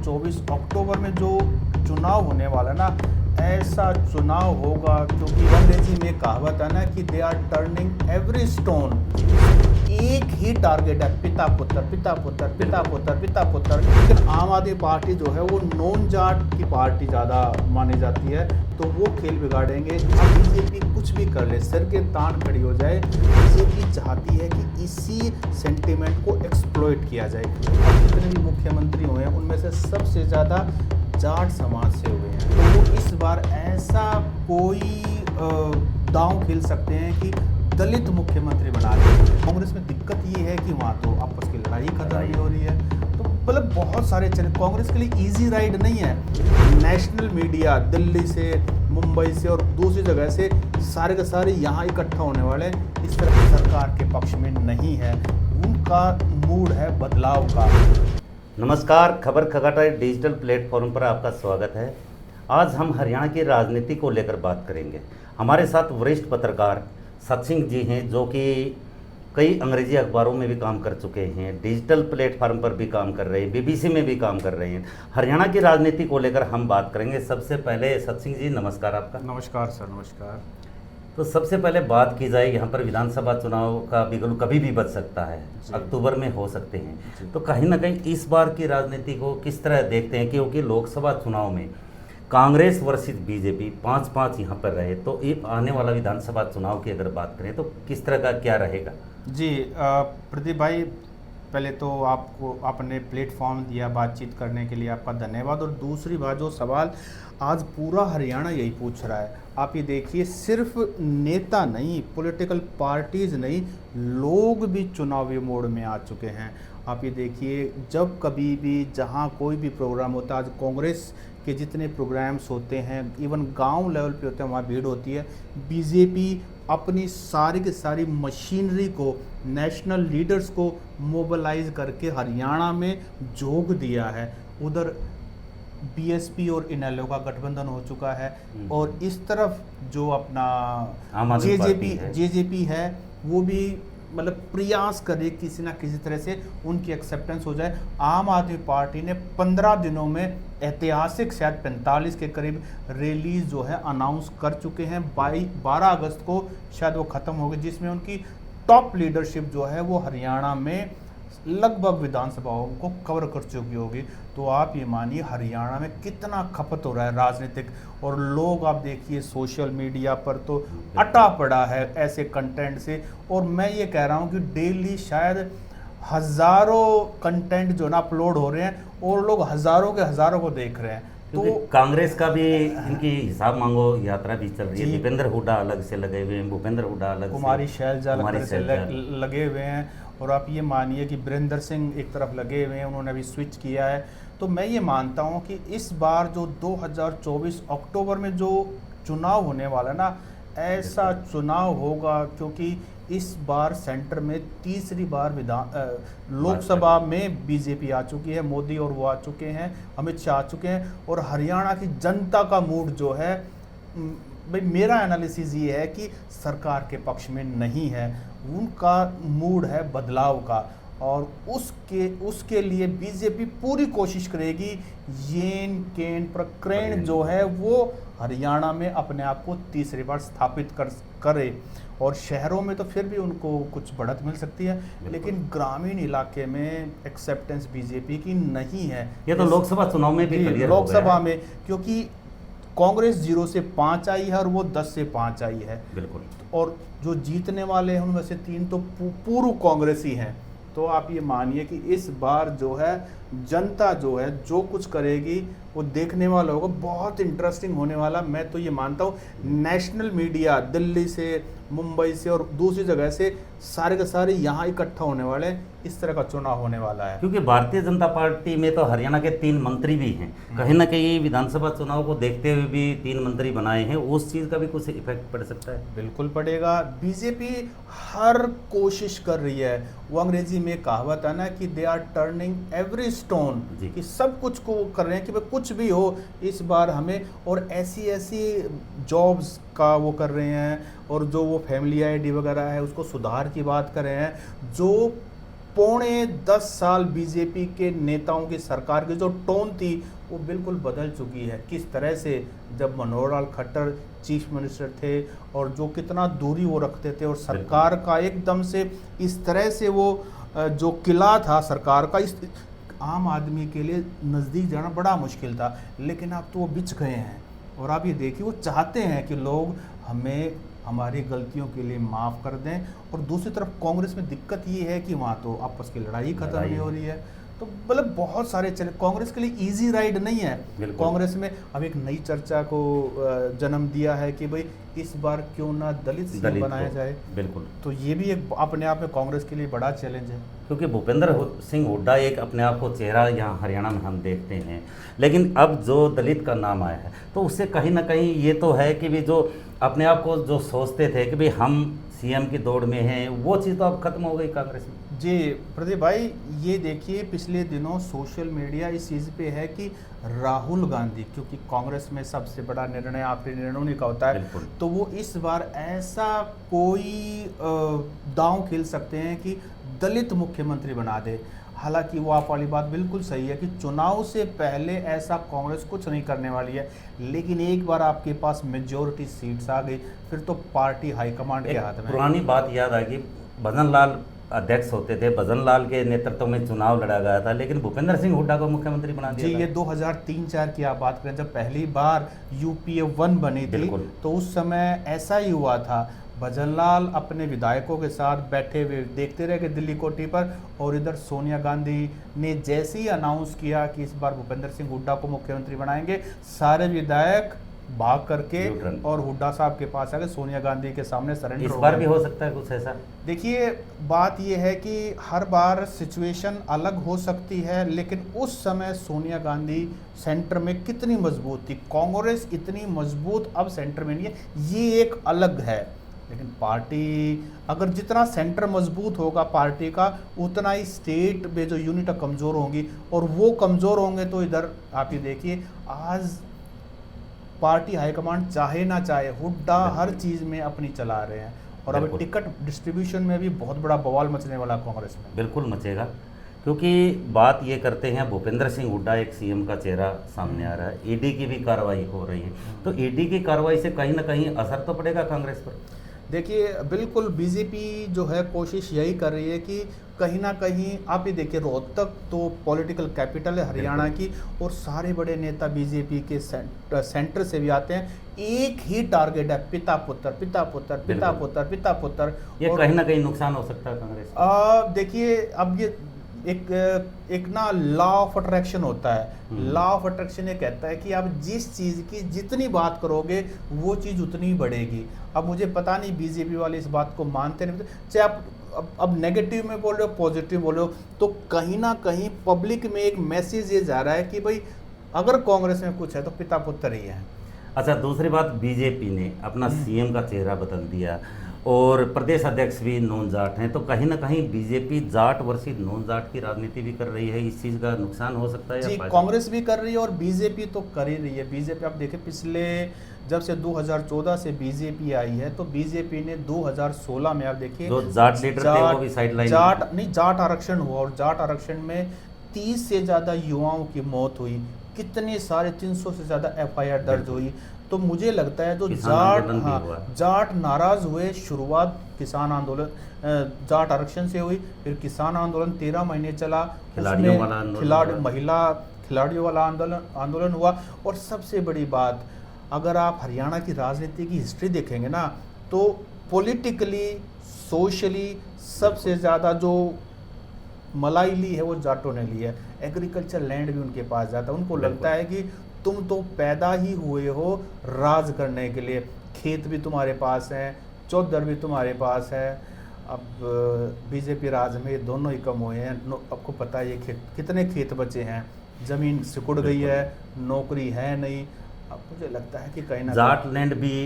2024 अक्टूबर में जो चुनाव होने वाला है ना, ऐसा चुनाव होगा क्योंकि अंग्रेजी में कहावत है ना कि they are turning every stone. एक ही टारगेट है, पिता पुत्र पिता पुत्र पिता पुत्र पिता पुत्र। लेकिन आम आदमी पार्टी जो है वो नॉन जाट की पार्टी ज़्यादा मानी जाती है, तो वो खेल बिगाड़ेंगे। अब बीजेपी कुछ भी कर ले, सिर के तान खड़ी हो जाए, बीजेपी चाहती है कि इसी सेंटिमेंट को एक्सप्लॉइट किया जाए। अब जितने भी मुख्यमंत्री हुए हैं उनमें से सबसे ज़्यादा जाट समाज से हुए हैं, तो वो इस बार ऐसा कोई दांव खेल सकते हैं कि दलित मुख्यमंत्री बना रहे। कांग्रेस में दिक्कत ये है कि वहाँ तो आपस की लड़ाई खत्म नहीं हो रही है, तो मतलब बहुत सारे चैनल कांग्रेस के लिए इजी राइड नहीं है। नेशनल मीडिया दिल्ली से, मुंबई से और दूसरी जगह से सारे के सारे यहाँ इकट्ठा होने वाले इस तरह की सरकार के पक्ष में नहीं है, उनका मूड है बदलाव का। नमस्कार, खबर खगाटा डिजिटल प्लेटफॉर्म पर आपका स्वागत है। आज हम हरियाणा की राजनीति को लेकर बात करेंगे। हमारे साथ वरिष्ठ पत्रकार सतसिंह जी हैं, जो कि कई अंग्रेजी अखबारों में भी काम कर चुके हैं, डिजिटल प्लेटफॉर्म पर भी काम कर रहे हैं, बीबीसी में भी काम कर रहे हैं। हरियाणा की राजनीति को लेकर हम बात करेंगे। सबसे पहले सतसिंह जी नमस्कार आपका। नमस्कार सर, नमस्कार। तो सबसे पहले बात की जाए, यहाँ पर विधानसभा चुनाव का बिगुल कभी भी बच सकता है, अक्टूबर में हो सकते हैं, तो कहीं ना कहीं इस बार की राजनीति को किस तरह देखते हैं? क्योंकि लोकसभा चुनाव में कांग्रेस वर्सेस बीजेपी 5-5 यहाँ पर रहे, तो ये आने वाला विधानसभा चुनाव की अगर बात करें तो किस तरह का क्या रहेगा? जी प्रदीप भाई, पहले तो आपको आपने प्लेटफॉर्म दिया बातचीत करने के लिए, आपका धन्यवाद। और दूसरी बात, जो सवाल आज पूरा हरियाणा यही पूछ रहा है, आप ये देखिए, सिर्फ नेता नहीं, पॉलिटिकल पार्टीज नहीं, लोग भी चुनावी मोड में आ चुके हैं। आप ये देखिए, जब कभी भी जहाँ कोई भी प्रोग्राम होता है, आज कांग्रेस के जितने प्रोग्राम्स होते हैं, इवन गांव लेवल पे होते हैं, वहाँ भीड़ होती है। बीजेपी अपनी सारी की सारी मशीनरी को, नेशनल लीडर्स को मोबिलाइज करके हरियाणा में झोंक दिया है। उधर बीएसपी और इनेलो का गठबंधन हो चुका है, और इस तरफ जो अपना जेजेपी है वो भी मतलब प्रयास करे किसी ना किसी तरह से उनकी एक्सेप्टेंस हो जाए। आम आदमी पार्टी ने 15 दिनों में ऐतिहासिक शायद 45 के करीब रैलीज जो है अनाउंस कर चुके हैं। 12 अगस्त को शायद वो ख़त्म होगी, जिसमें उनकी टॉप लीडरशिप जो है वो हरियाणा में लगभग विधानसभाओं को कवर कर चुकी होगी। तो आप ये मानिए हरियाणा में कितना खपत हो रहा है राजनीतिक, और लोग आप देखिए सोशल मीडिया पर तो अटा पड़ा है ऐसे कंटेंट से। और मैं ये कह रहा हूँ कि डेली शायद हज़ारों कंटेंट जो ना अपलोड हो रहे हैं, और लोग हज़ारों के हज़ारों को देख रहे हैं। तो कांग्रेस का भी इनकी हिसाब मांगो यात्रा भी चल रही है। दीपेंद्र हुड्डा अलग से लगे हुए हैं, भूपेंद्र हुड्डा अलग, कुमारी शैलजा लगे हुए हैं, और आप ये मानिए कि वीरेंद्र सिंह एक तरफ लगे हुए हैं, उन्होंने अभी स्विच किया है। तो मैं ये मानता हूँ कि इस बार जो 2024 अक्टूबर में जो चुनाव होने वाला है ना, ऐसा चुनाव होगा क्योंकि इस बार सेंटर में तीसरी बार लोकसभा में बीजेपी आ चुकी है, मोदी और वो आ चुके हैं, अमित शाह आ चुके हैं। और हरियाणा की जनता का मूड जो है, भाई मेरा एनालिसिस ये है कि सरकार के पक्ष में नहीं है, उनका मूड है बदलाव का। और उसके लिए बीजेपी पूरी कोशिश करेगी येन केन प्रकरण जो है वो हरियाणा में अपने आप को तीसरी बार स्थापित करे। और शहरों में तो फिर भी उनको कुछ बढ़त मिल सकती है, लेकिन ग्रामीण इलाके में एक्सेप्टेंस बीजेपी की नहीं है। ये तो लोकसभा चुनाव में भी क्लियर लोकसभा में, क्योंकि कांग्रेस 0 से 5 आई है और वो 10 से 5 आई है। बिल्कुल। और जो जीतने वाले हैं उनमें से 3 तो पूर्व कांग्रेसी हैं। तो आप ये मानिए कि इस बार जो है जनता जो है जो कुछ करेगी वो देखने वालों को बहुत इंटरेस्टिंग होने वाला। मैं तो ये मानता हूँ नेशनल मीडिया दिल्ली से, मुंबई से और दूसरी जगह से सारे के सारे यहाँ इकट्ठा होने वाले हैं, इस तरह का चुनाव होने वाला है। क्योंकि भारतीय जनता पार्टी में तो हरियाणा के 3 मंत्री भी हैं, कहीं ना कहीं विधानसभा चुनाव को देखते हुए भी 3 मंत्री बनाए हैं, उस चीज़ का भी कुछ इफेक्ट पड़ सकता है। बिल्कुल पड़ेगा। बीजेपी हर कोशिश कर रही है, वो अंग्रेजी में कहावत है ना कि they are turning every stone, कि सब कुछ को कर रहे हैं कि भाई कुछ भी हो इस बार हमें, और ऐसी जॉब्स का वो कर रहे हैं, और जो वो फैमिली आईडी वगैरह है उसको सुधार की बात कर रहे हैं। जो पौने 10 साल बीजेपी के नेताओं की सरकार की जो टोन थी वो बिल्कुल बदल चुकी है। किस तरह से जब मनोहर लाल खट्टर चीफ मिनिस्टर थे और जो कितना दूरी वो रखते थे और सरकार का एकदम से इस तरह से वो जो किला था सरकार का, इस आम आदमी के लिए नज़दीक जाना बड़ा मुश्किल था। लेकिन अब तो वो बिछ गए हैं और आप ये देखिए वो चाहते हैं कि लोग हमें हमारी गलतियों के लिए माफ़ कर दें। और दूसरी तरफ कांग्रेस में दिक्कत ये है कि वहाँ तो आपस की लड़ाई खत्म नहीं हो रही है। तो मतलब बहुत सारे चले, कांग्रेस के लिए इजी राइड नहीं है। कांग्रेस में अब एक नई चर्चा को जन्म दिया है कि भाई इस बार क्यों ना दलित सीएम बनाया जाए। बिल्कुल, तो ये भी एक अपने आप में कांग्रेस के लिए बड़ा चैलेंज है, क्योंकि भूपेंद्र सिंह हुड्डा एक अपने आप को चेहरा यहाँ हरियाणा में हम देखते हैं। लेकिन अब जो दलित का नाम आया है तो उससे कहीं ना कहीं ये तो है कि भी जो अपने आप को जो सोचते थे कि भाई हम सीएम की दौड़ में हैं, वो चीज़ तो अब खत्म हो गई कांग्रेस में। जी प्रदीप भाई, ये देखिए पिछले दिनों सोशल मीडिया इस चीज़ पे है कि राहुल गांधी, क्योंकि कांग्रेस में सबसे बड़ा निर्णय आखिरी निर्णय उन्हीं का होता है, तो वो इस बार ऐसा कोई दांव खेल सकते हैं कि दलित मुख्यमंत्री बना दे। हालांकि वो आप वाली बात बिल्कुल सही है कि चुनाव से पहले ऐसा कांग्रेस कुछ नहीं करने वाली है, लेकिन एक बार आपके पास मेजॉरिटी सीट्स आ गई फिर तो पार्टी हाईकमांड के हाथ में। पुरानी बात याद आ गई, भजन लाल अध्यक्ष होते थे, भजन लाल के नेतृत्व में चुनाव लड़ा गया था, लेकिन भूपेंद्र सिंह हुड्डा को मुख्यमंत्री बना दिया। जी, ये 2003-4 की आप बात करें, जब पहली बार यूपीए 1 बनी थी, तो उस समय ऐसा ही हुआ था। भजनलाल अपने विधायकों के साथ बैठे हुए देखते रह गए दिल्ली कोठी पर, और इधर सोनिया गांधी ने जैसे ही अनाउंस किया कि इस बार भूपेंद्र सिंह हुड्डा को मुख्यमंत्री बनाएंगे, सारे विधायक भाग करके और हुड्डा साहब के पास आके सोनिया गांधी के सामने सरेंडर। इस बार भी हो सकता है कुछ ऐसा। देखिए बात यह है कि हर बार सिचुएशन अलग हो सकती है, लेकिन उस समय सोनिया गांधी सेंटर में कितनी मजबूत थी, कांग्रेस इतनी मजबूत अब सेंटर में नहीं है, ये एक अलग है। लेकिन पार्टी अगर जितना सेंटर मजबूत होगा पार्टी का, उतना ही स्टेट में जो यूनिट कमज़ोर होंगी, और वो कमज़ोर होंगे तो इधर आप ये देखिए आज पार्टी हाईकमांड चाहे ना चाहे हुड्डा हर चीज़ में अपनी चला रहे हैं, और अब टिकट डिस्ट्रीब्यूशन में भी बहुत बड़ा बवाल मचने वाला कांग्रेस में। बिल्कुल मचेगा, क्योंकि बात ये करते हैं भूपेंद्र सिंह हुड्डा एक सीएम का चेहरा सामने आ रहा है, ईडी की भी कार्रवाई हो रही है, तो ईडी की कार्रवाई से कहीं ना कहीं असर तो पड़ेगा कांग्रेस पर। देखिए बिल्कुल बीजेपी जो है कोशिश यही कर रही है कि कहीं ना कहीं आप ये देखिए रोहतक तो पॉलिटिकल कैपिटल है हरियाणा की, और सारे बड़े नेता बीजेपी के सेंटर से भी आते हैं, एक ही टारगेट है पिता पुत्र पिता पुत्र पिता पुत्र पिता पुत्र। ये कहीं ना कहीं नुकसान हो सकता है कांग्रेस। देखिए अब ये एक ना लॉ ऑफ अट्रैक्शन होता है। लॉ ऑफ अट्रैक्शन ये कहता है कि आप जिस चीज़ की जितनी बात करोगे वो चीज़ उतनी ही बढ़ेगी। अब मुझे पता नहीं बीजेपी वाले इस बात को मानते नहीं, चाहे आप अब नेगेटिव में बोल रहे हो पॉजिटिव बोल रहे हो, तो कहीं ना कहीं पब्लिक में एक मैसेज ये जा रहा है कि भाई अगर कांग्रेस में कुछ है तो पिता पुत्र ही है। अच्छा, दूसरी बात, बीजेपी ने अपना सीएम का चेहरा बदल दिया और प्रदेश अध्यक्ष भी नॉन जाट हैं, तो कहीं ना कहीं BJP Jat versus non Jat की राजनीति भी कर रही है, इस चीज़ का नुकसान हो सकता है। जी, कांग्रेस भी कर रही है और बीजेपी तो कर ही रही है। बीजेपी आप देखें पिछले जब से 2014 से बीजेपी आई है, तो बीजेपी ने 2016 में आप देखिए जो जाट लीडर थे वो भी साइडलाइन, जाट आरक्षण हुआ, और जाट आरक्षण में 30 से ज़्यादा युवाओं की मौत हुई, कितने सारे 300 से ज़्यादा FIR दर्ज हुई। तो मुझे लगता है जो जाट नाराज़ हुए, शुरुआत किसान आंदोलन जाट आरक्षण से हुई, फिर किसान आंदोलन 13 महीने चला, महिला खिलाड़ियों वाला आंदोलन हुआ, और सबसे बड़ी बात अगर आप हरियाणा की राजनीति की हिस्ट्री देखेंगे ना, तो पॉलिटिकली सोशली सबसे ज़्यादा जो मलाई ली है वो जाटों ने ली है। एग्रीकल्चर लैंड भी उनके पास जाता है, उनको लगता है कि तुम तो पैदा ही हुए हो राज करने के लिए, खेत भी तुम्हारे पास हैं, चौधर भी तुम्हारे पास है। अब बीजेपी राज में दोनों ही कम हुए हैं, आपको पता है ये कितने खेत बचे हैं, ज़मीन सिकुड़ गई है, नौकरी है नहीं। अब मुझे लगता है कि कहीं ना जाट लैंड भी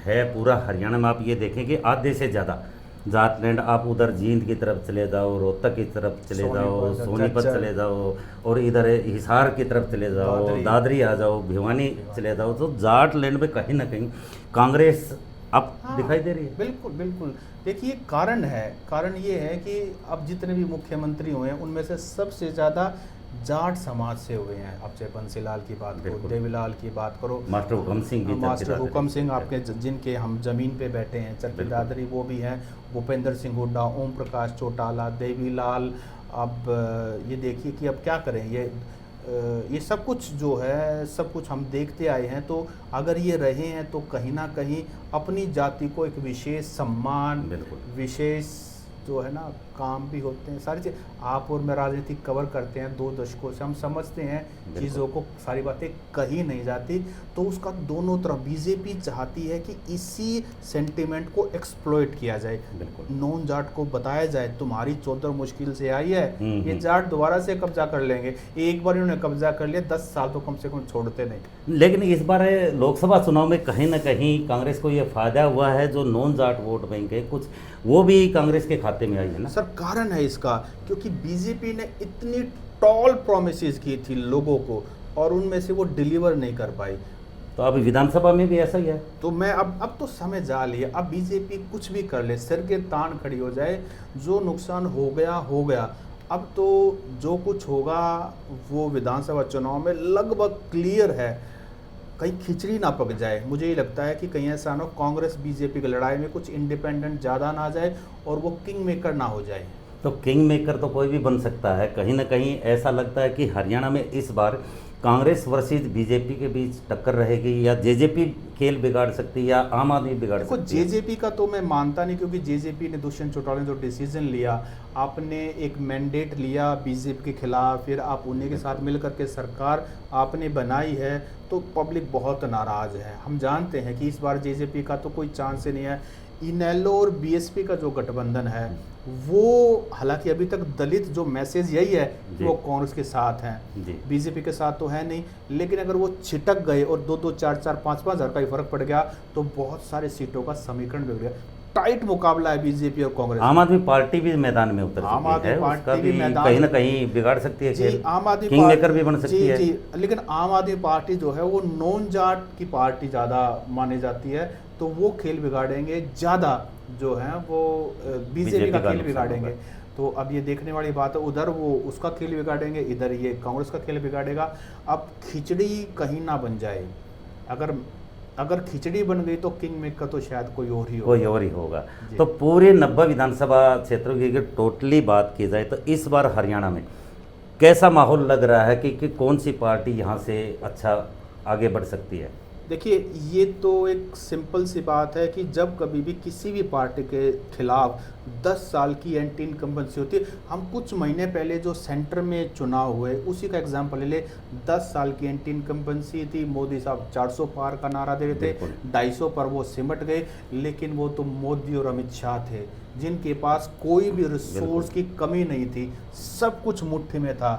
है पूरा हरियाणा में। आप ये देखें कि आधे से ज़्यादा जाट लैंड, आप उधर जींद की तरफ चले जाओ, रोहतक की तरफ चले जाओ, सोनीपत चले जाओ, और इधर हिसार की तरफ चले जाओ, दादरी आ जाओ, भिवानी चले जाओ, तो जाट लैंड में कहीं ना कहीं कांग्रेस अब हाँ, दिखाई दे रही है। बिल्कुल बिल्कुल। देखिए कारण ये है कि अब जितने भी मुख्यमंत्री हुए हैं उनमें से सबसे ज़्यादा जाट समाज से हुए हैं। आप चाहे बंसीलाल की बात करो, बिल्कुल। देवीलाल की बात करो, मास्टर हुकम सिंह भी मास्टर चरखी हुकम दादरी। सिंह आपके जिनके हम ज़मीन पे बैठे हैं, चरखी बिल्कुल। दादरी वो भी हैं, भूपेंद्र सिंह हुड्डा, ओम प्रकाश चौटाला, देवीलाल। अब ये देखिए कि अब क्या करें, ये सब कुछ जो है सब कुछ हम देखते आए हैं। तो अगर ये रहे हैं तो कहीं ना कहीं अपनी जाति को एक विशेष सम्मान, बिल्कुल। विशेष जो है ना काम भी होते हैं, सारी चीज़। आप और मैं राजनीति कवर करते हैं 2 दशकों से, हम समझते हैं बिल्कुल। चीज़ों को, सारी बातें कही नहीं जाती। तो उसका दोनों तरफ बीजेपी चाहती है कि इसी सेंटिमेंट को एक्सप्लॉइट किया जाए, बिल्कुल। नॉन जाट को बताया जाए तुम्हारी चौधर मुश्किल से आई है, ये हम्म। जाट दोबारा से कब्जा कर लेंगे। एक बार इन्होंने कब्जा कर लिया, 10 साल तो कम से कम छोड़ते नहीं। लेकिन इस बार लोकसभा चुनाव में कहीं ना कहीं कांग्रेस को ये फायदा हुआ है, जो नॉन जाट वोट बैंक है कुछ वो भी कांग्रेस के खाते में आई है ना। सर कारण है इसका, क्योंकि बीजेपी ने इतनी टॉल प्रोमिसेस की थी लोगों को और उनमें से वो डिलीवर नहीं कर पाई। तो अब विधानसभा में भी ऐसा ही है। तो मैं अब तो समय जा लिया, अब बीजेपी कुछ भी कर ले, सिर के तान खड़ी हो जाए, जो नुकसान हो गया हो गया। अब तो जो कुछ होगा वो विधानसभा चुनाव में लगभग क्लियर है। कहीं खिचड़ी ना पक जाए, मुझे ये लगता है कि कहीं ऐसा ना हो कांग्रेस बीजेपी की लड़ाई में कुछ इंडिपेंडेंट ज़्यादा ना जाए और वो किंग मेकर ना हो जाए। तो किंग मेकर तो कोई भी बन सकता है। कहीं ना कहीं ऐसा लगता है कि हरियाणा में इस बार कांग्रेस वर्सेस बीजेपी के बीच टक्कर रहेगी, या जेजेपी खेल बिगाड़ सकती है या आम आदमी बिगाड़ देखो सकती है। जेजेपी का तो मैं मानता नहीं, क्योंकि जेजेपी ने, दुष्यंत चौटाला ने जो डिसीजन लिया, आपने एक मैंडेट लिया बीजेपी के खिलाफ, फिर आप उन्हीं के साथ मिलकर के सरकार आपने बनाई है, तो पब्लिक बहुत नाराज़ है। हम जानते हैं कि इस बार जेजेपी का तो कोई चांस ही नहीं है। इनेलो और बीएसपी का जो गठबंधन है वो, हालांकि अभी तक दलित जो मैसेज यही है कि वो कांग्रेस के साथ हैं, जी। बीजेपी के साथ तो है नहीं। लेकिन अगर वो छिटक गए और 2-2, 4-4, 5-5 हज़ार का ही फर्क पड़ गया तो बहुत सारे सीटों का समीकरण बिगड़ गया। टाइट मुकाबला है बीजेपी और कांग्रेस। आम आदमी पार्टी भी मैदान में उतर आम चुकी आदमी है, पार्टी उसका भी भी मैदान कहीं ना में- कहीं बिगाड़ सकती है जी, खेल। आम आदमी किंग मेकर भी बन सकती जी, है। जी, लेकिन आम आदमी पार्टी जो है वो नॉन जाट की पार्टी ज़्यादा मानी जाती है, तो वो खेल बिगाड़ेंगे ज़्यादा, जो है वो बीजेपी का खेल नुकसान बिगाड़ेंगे। होगा। तो अब ये देखने वाली बात है, उधर वो उसका खेल बिगाड़ेंगे, इधर ये कांग्रेस का खेल बिगाड़ेगा। अब खिचड़ी कहीं ना बन जाए, अगर खिचड़ी बन गई तो किंग मेकर तो शायद कोई और ही कोई और ही होगा। जी। तो पूरे 90 विधानसभा क्षेत्रों की अगर टोटली बात की जाए तो इस बार हरियाणा में कैसा माहौल लग रहा है कि कौन सी पार्टी यहाँ से अच्छा आगे बढ़ सकती है? देखिए ये तो एक सिंपल सी बात है कि जब कभी भी किसी भी पार्टी के खिलाफ 10 साल की एंटी इनकम्बेंसी होती है, हम कुछ महीने पहले जो सेंटर में चुनाव हुए उसी का एग्जांपल ले ले। 10 साल की एंटी इनकम्बेंसी थी, मोदी साहब 400 पार का नारा दे रहे थे, बिल्कुल। 250 पर वो सिमट गए। लेकिन वो तो मोदी और अमित शाह थे जिनके पास कोई भी रिसोर्स की कमी नहीं थी, सब कुछ मुट्ठी में था।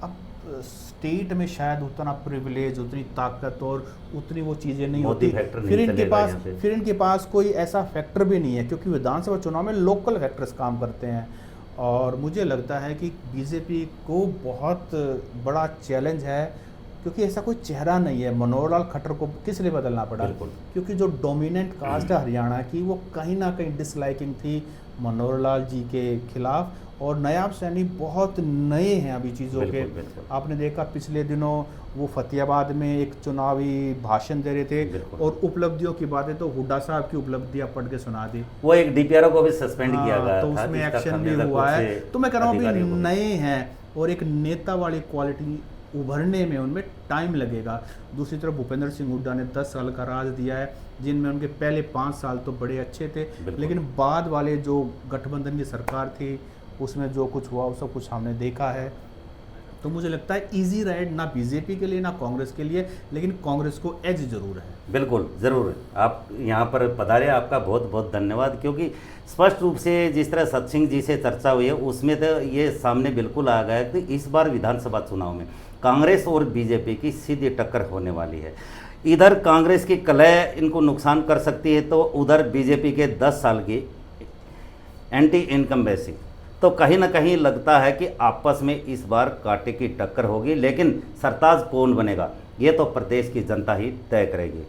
अब स्टेट में शायद उतना प्रिविलेज, उतनी ताकत और उतनी वो चीज़ें नहीं मोदी होती। फैक्टर नहीं फिर इनके चलेगा पास यहाँ पे। फिर इनके पास कोई ऐसा फैक्टर भी नहीं है, क्योंकि विधानसभा चुनाव में लोकल फैक्टर्स काम करते हैं। और मुझे लगता है कि बीजेपी को बहुत बड़ा चैलेंज है, क्योंकि ऐसा कोई चेहरा नहीं है। मनोहर लाल खट्टर को किस लिए बदलना पड़ा? बिल्कुल। क्योंकि जो डोमिनेंट कास्ट है हरियाणा की, वो कहीं ना कहीं डिसलाइकिंग थी मनोहर लाल जी के खिलाफ। और नायाब सैनी बहुत नए हैं अभी चीज़ों के। बिल्कुल, बिल्कुल। आपने देखा पिछले दिनों वो फतेहाबाद में एक चुनावी भाषण दे रहे थे, बिल्कुल। और उपलब्धियों की बातें तो हुड्डा साहब की उपलब्धियां पढ़ के सुना दी। वो एक डीपीआरओ को भी सस्पेंड किया गया तो था, उसमें जिसका एक्शन भी खामियाजा हुआ कुछ है। तो मैं कह रहा हूँ अधिकारियों को अभी भी- नए हैं और एक नेता वाली क्वालिटी उभरने में उनमें टाइम लगेगा। दूसरी तरफ भूपेंद्र सिंह हुड्डा ने 10 साल का राज दिया है, जिनमें उनके पहले 5 साल तो बड़े अच्छे थे, बिल्कुल। लेकिन बाद वाले जो गठबंधन की सरकार थी उसमें जो कुछ हुआ वो सब कुछ हमने देखा है। तो मुझे लगता है इजी राइड ना बीजेपी के लिए ना कांग्रेस के लिए, लेकिन कांग्रेस को एज जरूर है। बिल्कुल, ज़रूर। आप यहाँ पर पधारे, आपका बहुत बहुत धन्यवाद। क्योंकि स्पष्ट रूप से जिस तरह सत सिंह जी से चर्चा हुई है उसमें तो ये सामने बिल्कुल आ गया कि इस बार विधानसभा चुनाव में कांग्रेस और बीजेपी की सीधी टक्कर होने वाली है। इधर कांग्रेस की कलह इनको नुकसान कर सकती है, तो उधर बीजेपी के 10 साल की एंटी इनकम्बेंसी, तो कहीं ना कहीं लगता है कि आपस में इस बार कांटे की टक्कर होगी। लेकिन सरताज कौन बनेगा ये तो प्रदेश की जनता ही तय करेगी।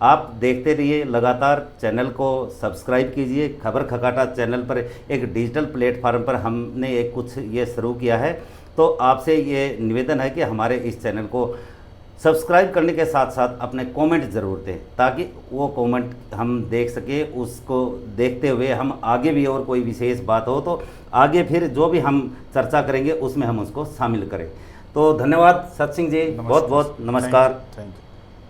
आप देखते रहिए, लगातार चैनल को सब्सक्राइब कीजिए। खबर खगाटा चैनल पर एक डिजिटल प्लेटफार्म पर हमने एक कुछ ये शुरू किया है, तो आपसे ये निवेदन है कि हमारे इस चैनल को सब्सक्राइब करने के साथ साथ अपने कमेंट ज़रूर दें, ताकि वो कमेंट हम देख सकें। उसको देखते हुए हम आगे भी और कोई विशेष बात हो तो आगे फिर जो भी हम चर्चा करेंगे उसमें हम उसको शामिल करें। तो धन्यवाद सत सिंह जी, बहुत बहुत नमस्कार। Thank you.